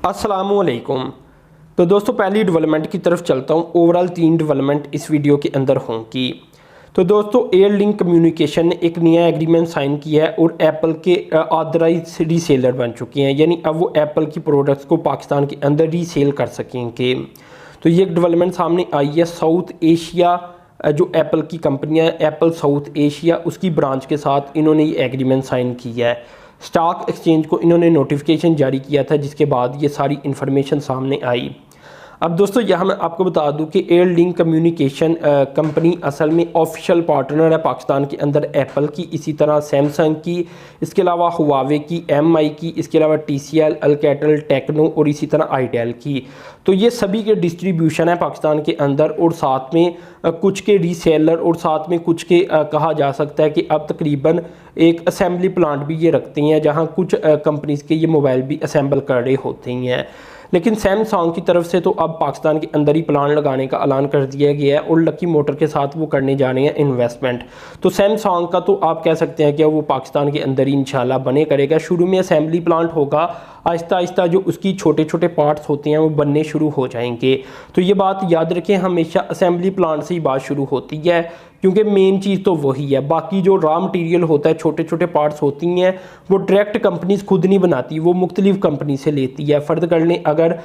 अस्सलामुअलैकुम। तो दोस्तों पहली डेवलपमेंट की तरफ चलता हूँ। ओवरऑल 3 डेवलपमेंट इस वीडियो के अंदर होंगी। तो दोस्तों एयरलिंक कम्युनिकेशन ने एक नया एग्रीमेंट साइन किया है और एप्पल के ऑथराइज रीसेलर बन चुके हैं, यानी अब वो एप्पल की प्रोडक्ट्स को पाकिस्तान के अंदर रीसेल कर सकेंगे। तो ये एक डेवलपमेंट सामने आई है। साउथ एशिया जो एप्पल की कंपनी है, एप्पल साउथ एशिया, उसकी ब्रांच के साथ इन्होंने ये एग्रीमेंट साइन किया है। स्टॉक एक्सचेंज को इन्होंने नोटिफिकेशन जारी किया था, जिसके बाद ये सारी इन्फॉर्मेशन सामने आई। अब दोस्तों यहाँ मैं आपको बता दूं कि एयरलिंक कम्युनिकेशन कंपनी असल में ऑफिशियल पार्टनर है पाकिस्तान के अंदर एप्पल की, इसी तरह सैमसंग की, इसके अलावा हुआवे की, एमआई की, इसके अलावा टीसीएल, अल्कैटेल, टेक्नो और इसी तरह आईटेल की। तो ये सभी के डिस्ट्रीब्यूशन है पाकिस्तान के अंदर, और साथ में कुछ के रीसेलर और साथ में कुछ के कहा जा सकता है कि अब तकरीबन एक असेंबली प्लांट भी ये रखते हैं, जहाँ कुछ कंपनीज़ के ये मोबाइल भी असेंबल कर रहे होते हैं। लेकिन सैमसंग की तरफ से तो अब पाकिस्तान के अंदर ही प्लान लगाने का ऐलान कर दिया गया है और लकी मोटर के साथ वो करने जा रहे हैं इन्वेस्टमेंट। तो सैमसंग का तो आप कह सकते हैं कि वो पाकिस्तान के अंदर ही इंशाल्लाह बने करेगा। शुरू में असेंबली प्लांट होगा, आहिस्ता आहिस्ता जो उसकी छोटे छोटे पार्ट्स होते हैं वो बनने शुरू हो जाएंगे। तो ये बात याद रखें, हमेशा असेंबली प्लांट से ही बात शुरू होती है, क्योंकि मेन चीज़ तो वही है। बाकी जो रॉ मटेरियल होता है, छोटे छोटे पार्ट्स होती हैं, वो डायरेक्ट कंपनीज खुद नहीं बनाती, वो मुख्तलिफ कंपनी से लेती है। फ़र्द कर लें, अगर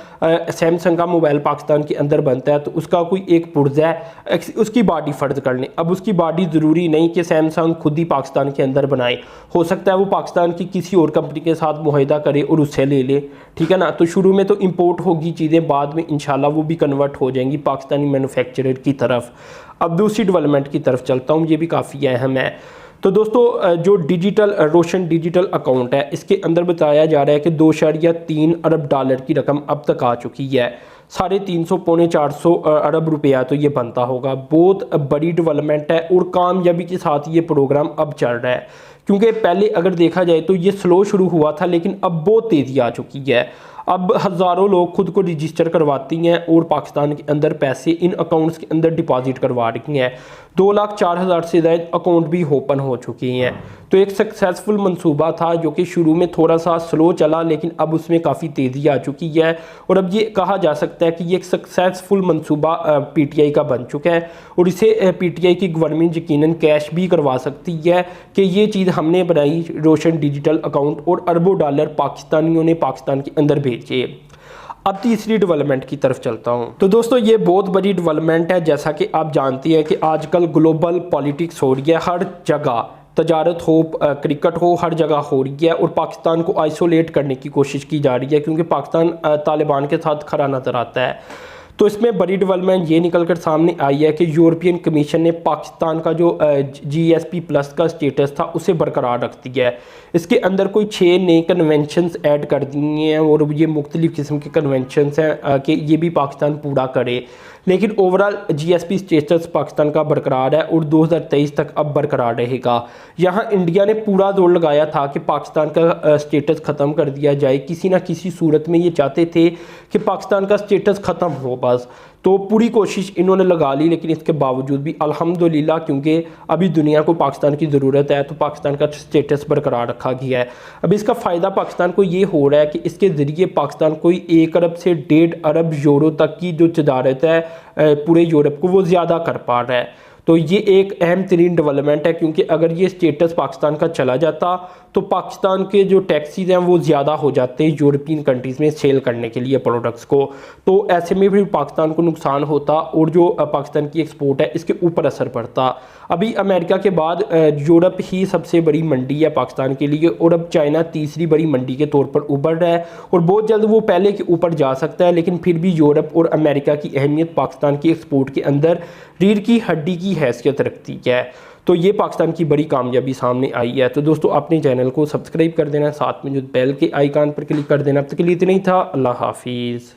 सैमसंग का मोबाइल पाकिस्तान के अंदर बनता है तो उसका कोई एक पुर्जा है, उसकी बॉडी फ़र्द कर लें। अब उसकी बॉडी ज़रूरी नहीं कि सैमसंग खुद ही पाकिस्तान के अंदर बनाए, हो सकता है वो पाकिस्तान की किसी और कंपनी के साथ मुआहिदा करे और उससे ले ले, ठीक है ना। तो शुरू में तो इंपोर्ट होगी चीज़ें, बाद में इंशाल्लाह वो भी कन्वर्ट हो जाएंगी पाकिस्तानी मैन्युफैक्चरर की तरफ। अब दूसरी डेवलपमेंट की तरफ चलता हूँ, ये भी काफ़ी अहम है। तो दोस्तों जो रोशन डिजिटल अकाउंट है, इसके अंदर बताया जा रहा है कि 2.3 अरब डॉलर की रकम अब तक आ चुकी है। 350 पौने 400 अरब रुपया तो ये बनता होगा। बहुत बड़ी डेवलपमेंट है और कामयाबी के साथ ये प्रोग्राम अब चल रहा है, क्योंकि पहले अगर देखा जाए तो ये स्लो शुरू हुआ था, लेकिन अब बहुत तेज़ी आ चुकी है। अब हज़ारों लोग खुद को रजिस्टर करवाती हैं और पाकिस्तान के अंदर पैसे इन अकाउंट्स के अंदर डिपॉजिट करवा रही हैं। 2,04,000 से ज़्यादा अकाउंट भी ओपन हो चुके हैं। तो एक सक्सेसफुल मंसूबा था जो कि शुरू में थोड़ा सा स्लो चला, लेकिन अब उसमें काफ़ी तेज़ी आ चुकी है और अब ये कहा जा सकता है कि ये एक सक्सेसफुल मंसूबा पीटीआई का बन चुका है और इसे पीटीआई की गवर्नमेंट यकीनन कैश भी करवा सकती है कि ये चीज़ हमने बनाई, रोशन डिजिटल अकाउंट, और अरबों डॉलर पाकिस्तानियों ने पाकिस्तान के अंदर भेजे। अब तीसरी डेवलपमेंट की तरफ चलता हूं। तो दोस्तों ये बहुत बड़ी डेवलपमेंट है। जैसा कि आप जानती हैं कि आजकल ग्लोबल पॉलिटिक्स हो रही है, हर जगह तजारत हो, क्रिकेट हो, हर जगह हो रही है और पाकिस्तान को आइसोलेट करने की कोशिश की जा रही है, क्योंकि पाकिस्तान तालिबान के साथ खड़ा नजर आता है। तो इसमें बड़ी डेवलपमेंट ये निकल कर सामने आई है कि यूरोपियन कमीशन ने पाकिस्तान का जो GSP+ का स्टेटस था उसे बरकरार रख दिया है। इसके अंदर कोई 6 नए कन्वेंशंस ऐड कर दिए हैं और ये मुख्तलिफ़ किस्म के कन्वेंशंस हैं कि ये भी पाकिस्तान पूरा करे। लेकिन ओवरऑल GSP स्टेटस पाकिस्तान का बरकरार है और 2023 तक अब बरकरार रहेगा। यहाँ इंडिया ने पूरा जोर लगाया था कि पाकिस्तान का स्टेटस ख़त्म कर दिया जाए, किसी ना किसी सूरत में ये चाहते थे कि पाकिस्तान का स्टेटस ख़त्म हो बस। तो पूरी कोशिश इन्होंने लगा ली, लेकिन इसके बावजूद भी अल्हम्दुलिल्लाह, क्योंकि अभी दुनिया को पाकिस्तान की ज़रूरत है, तो पाकिस्तान का स्टेटस बरकरार रखा गया है। अब इसका फ़ायदा पाकिस्तान को ये हो रहा है कि इसके ज़रिए पाकिस्तान कोई 1 अरब से 1.5 अरब यूरो तक की जो तजारत है पूरे यूरोप को, वो ज़्यादा कर पा रहा है। तो ये एक अहम तरीन डेवलपमेंट है, क्योंकि अगर ये स्टेटस पाकिस्तान का चला जाता तो पाकिस्तान के जो टैक्सीज हैं वो ज़्यादा हो जाते हैं यूरोपियन कंट्रीज़ में सेल करने के लिए प्रोडक्ट्स को। तो ऐसे में भी पाकिस्तान को नुकसान होता और जो पाकिस्तान की एक्सपोर्ट है इसके ऊपर असर पड़ता। अभी अमेरिका के बाद यूरोप ही सबसे बड़ी मंडी है पाकिस्तान के लिए, और अब चाइना तीसरी बड़ी मंडी के तौर पर उभर रहा है और बहुत जल्द वो पहले के ऊपर जा सकता है। लेकिन फिर भी यूरोप और अमेरिका की अहमियत पाकिस्तान की एक्सपोर्ट के अंदर रीढ़ की हड्डी की हैसियत रखती है। तो ये पाकिस्तान की बड़ी कामयाबी सामने आई है। तो दोस्तों अपने चैनल को सब्सक्राइब कर देना, साथ में जो बेल के आइकन पर क्लिक कर देना। अब तक के लिए इतना ही था। अल्लाह हाफिज़।